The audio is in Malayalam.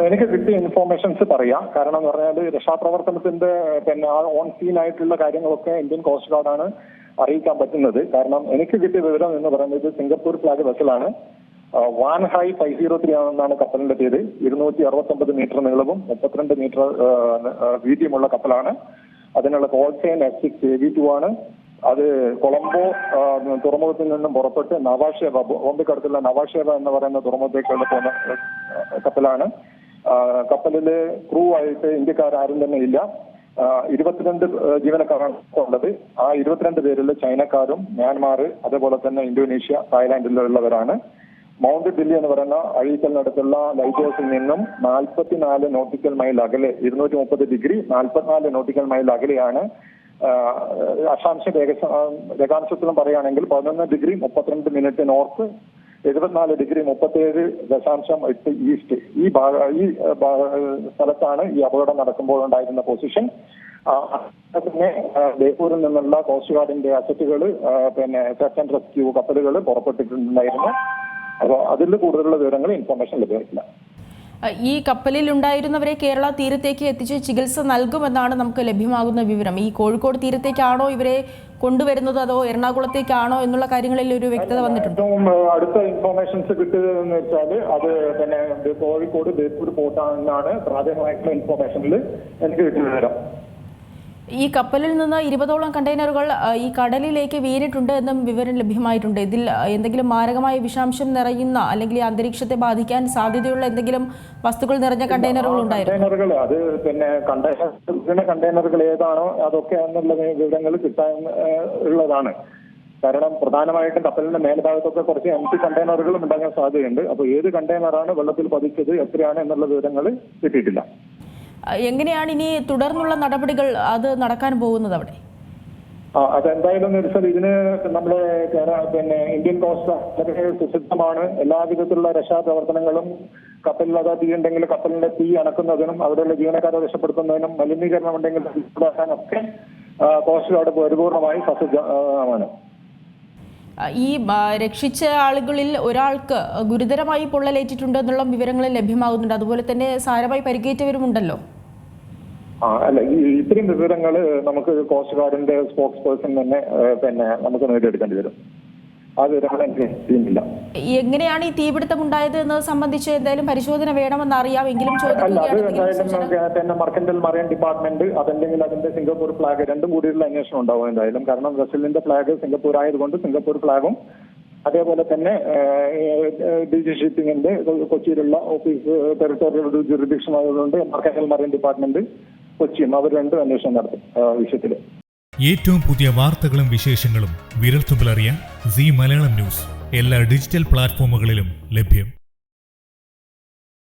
എനിക്ക് കിട്ടിയ ഇൻഫോർമേഷൻസ് പറയാം. കാരണം എന്ന് പറഞ്ഞാൽ രക്ഷാപ്രവർത്തനത്തിന്റെ ഓൺ സീൻ ആയിട്ടുള്ള കാര്യങ്ങളൊക്കെ ഇന്ത്യൻ കോസ്റ്റ് ഗാർഡാണ് അറിയിക്കാൻ പറ്റുന്നത്. കാരണം എനിക്ക് കിട്ടിയ വിവരം എന്ന് പറയുന്നത് സിംഗപ്പൂർ ഫ്ലാഗ് വെസലാണ്. വാൻ ഹൈ 503 ആണെന്നാണ് കപ്പലിന്റെ പേര്. 269 മീറ്റർ നീളവും 32 മീറ്റർ വീതിയുമുള്ള കപ്പലാണ്. അതിനുള്ള കോൾ ചെയിൻ F6 AV2 ആണ്. അത് കൊളംബോ തുറമുഖത്തിൽ നിന്നും പുറപ്പെട്ട് നവാഷേവ, ബോംബെക്കടുത്തുള്ള നവാഷേവ എന്ന് പറയുന്ന തുറമുഖത്തേക്കുള്ള പോകുന്ന കപ്പലാണ്. കപ്പലില് ക്രൂ ആയിട്ട് ഇന്ത്യക്കാരും തന്നെ ഇല്ല. 22 ജീവനക്കാരാണ് ഉള്ളത്. ആ 22 പേരിൽ ചൈനക്കാരും മ്യാൻമാർ, അതേപോലെ തന്നെ ഇന്തോനേഷ്യ, തായ്ലാന്റിലുള്ളവരാണ്. മൗണ്ട് ദില്ലി എന്ന് പറയുന്ന അഴീക്കലിനടുത്തുള്ള ലൈറ്റ് ഹൗസിൽ നിന്നും 44 നോട്ടിക്കൽ മൈൽ അകലെ, 230 ഡിഗ്രി 44 നോട്ടിക്കൽ മൈൽ അകലെയാണ്. അക്ഷാംശ രേഖാംശത്തിലും പറയുകയാണെങ്കിൽ 11 degree 32 minute north, 74 degree 37.8 east. ഈ സ്ഥലത്താണ് ഈ അപകടം നടക്കുമ്പോൾ ഉണ്ടായിരുന്ന പൊസിഷൻ. പിന്നെ ബേപ്പൂരിൽ നിന്നുള്ള കോസ്റ്റ് ഗാർഡിന്റെ അസറ്റുകൾ, സെർച്ച് ആൻഡ് റെസ്ക്യൂ കപ്പലുകൾ പുറപ്പെട്ടിട്ടുണ്ടായിരുന്നു. അപ്പോൾ അതിൽ കൂടുതലുള്ള വിവരങ്ങൾ ഇൻഫർമേഷൻ ലഭ്യമായിട്ടില്ല. ഈ കപ്പലിൽ ഉണ്ടായിരുന്നവരെ കേരള തീരത്തേക്ക് എത്തിച്ച് ചികിത്സ നൽകുമെന്നാണ് നമുക്ക് ലഭ്യമാകുന്ന വിവരം. ഈ കോഴിക്കോട് തീരത്തേക്കാണോ ഇവരെ കൊണ്ടുവരുന്നത് അതോ എറണാകുളത്തേക്കാണോ എന്നുള്ള കാര്യങ്ങളിൽ ഒരു വ്യക്തത വന്നിട്ടുണ്ട്? അടുത്ത ഇൻഫർമേഷൻസ് കിട്ടുന്നതെന്ന് വെച്ചാൽ അത് കോഴിക്കോട് ബേപ്പൂർ പോർട്ടാണെന്നാണ് പ്രാഥമികമായിട്ടുള്ള ഇൻഫർമേഷനിൽ എനിക്ക് കിട്ടിയ വിവരം. ഈ കപ്പലിൽ നിന്ന് 20ഓളം കണ്ടെയ്നറുകൾ ഈ കടലിലേക്ക് വീണിട്ടുണ്ട് എന്നും വിവരം ലഭ്യമായിട്ടുണ്ട്. ഇതിൽ എന്തെങ്കിലും മാരകമായ വിഷാംശം നിറയുന്ന അല്ലെങ്കിൽ അന്തരീക്ഷത്തെ ബാധിക്കാൻ സാധ്യതയുള്ള എന്തെങ്കിലും വസ്തുക്കൾ നിറഞ്ഞ കണ്ടെയ്നറുകൾ ഉണ്ടായിരുന്നു? അത് കണ്ടെയ്നറുകൾ ഏതാണോ അതൊക്കെ എന്നുള്ള വിവരങ്ങൾ കിട്ടാൻ ഉള്ളതാണ്. കാരണം പ്രധാനമായിട്ടും കപ്പലിന്റെ മേൽഭാഗത്തൊക്കെ കുറച്ച് എംടി കണ്ടെയ്നറുകളും ഉണ്ടാകാൻ സാധ്യതയുണ്ട്. അപ്പോൾ ഏത് കണ്ടെയ്നറാണ് വെള്ളത്തിൽ പതിച്ചത്, എത്രയാണ് എന്നുള്ള വിവരങ്ങൾ കിട്ടിയിട്ടില്ല. എങ്ങനെയാണ് ഇനി തുടർന്നുള്ള നടപടികൾ അത് നടക്കാൻ പോകുന്നത് അവിടെ? അതെന്തായാലും വെച്ചാൽ ഇതിന് നമ്മുടെ ഇന്ത്യൻ കോസ്റ്റ് സുസിദ്ധമാണ്. എല്ലാവിധത്തിലുള്ള രക്ഷാപ്രവർത്തനങ്ങളും കപ്പലിൽ തീ ഉണ്ടെങ്കിൽ കപ്പലിന്റെ തീ അണക്കുന്നതിനും അവിടെയുള്ള ജീവനക്കാരെ രക്ഷപ്പെടുത്തുന്നതിനും മലിനീകരണം ഉണ്ടെങ്കിൽ ഒക്കെ കോസ്റ്റ് ഗാർഡ് പരിപൂർണമായി സജ്ജമാണ്. ഈ രക്ഷിച്ച ആളുകളിൽ ഒരാൾക്ക് ഗുരുതരമായി പൊള്ളലേറ്റിട്ടുണ്ട് എന്നുള്ള വിവരങ്ങൾ ലഭ്യമാകുന്നുണ്ട്. അതുപോലെ തന്നെ സാരമായി പരിക്കേറ്റവരുമുണ്ടല്ലോ. അല്ല, ഈ ഇത്രയും വിവരങ്ങൾ നമുക്ക് കോസ്റ്റ് ഗാർഡിന്റെ സ്പോക്സ് പേഴ്സൺ തന്നെ നമുക്ക് നേടിയെടുക്കേണ്ടി വരും. ആ വിവരങ്ങൾ എനിക്ക് ചെയ്യുന്നില്ല. എങ്ങനെയാണ് ഈ തീപിടുത്തം ഉണ്ടായത് എന്നത് സംബന്ധിച്ച് എന്തായാലും പരിശോധന വേണമെന്ന് അറിയാം. എങ്കിലും അല്ല, അത് എന്തായാലും മർക്കന്റൽ മറൈൻ ഡിപ്പാർട്ട്മെന്റ് അതല്ലെങ്കിൽ അതിന്റെ സിംഗപ്പൂർ ഫ്ലാഗ് രണ്ടും കൂടിയുള്ള അന്വേഷണം ഉണ്ടാവും എന്തായാലും. കാരണം വെസലിന്റെ ഫ്ലാഗ് സിംഗപ്പൂർ ആയതുകൊണ്ട് സിംഗപ്പൂർ ഫ്ലാഗും അതേപോലെ തന്നെ DG ഷിപ്പിംഗിന്റെ കൊച്ചിയിലുള്ള ഓഫീസ് ടെറിട്ടോറിയൽ ജുറിഡിക്ഷൻ ആയതുകൊണ്ട് മർക്കന്റൽ മറൈൻ ഡിപ്പാർട്ട്മെന്റ് കൊച്ചിയും അവർ രണ്ടും അന്വേഷണം നടത്തും വിഷയത്തിൽ. ഏറ്റവും പുതിയ വാർത്തകളും വിശേഷങ്ങളും വിരൽത്തുമ്പിലറിയാൻ സീ മലയാളം ന്യൂസ് എല്ലാ ഡിജിറ്റൽ പ്ലാറ്റ്ഫോമുകളിലും ലഭ്യം.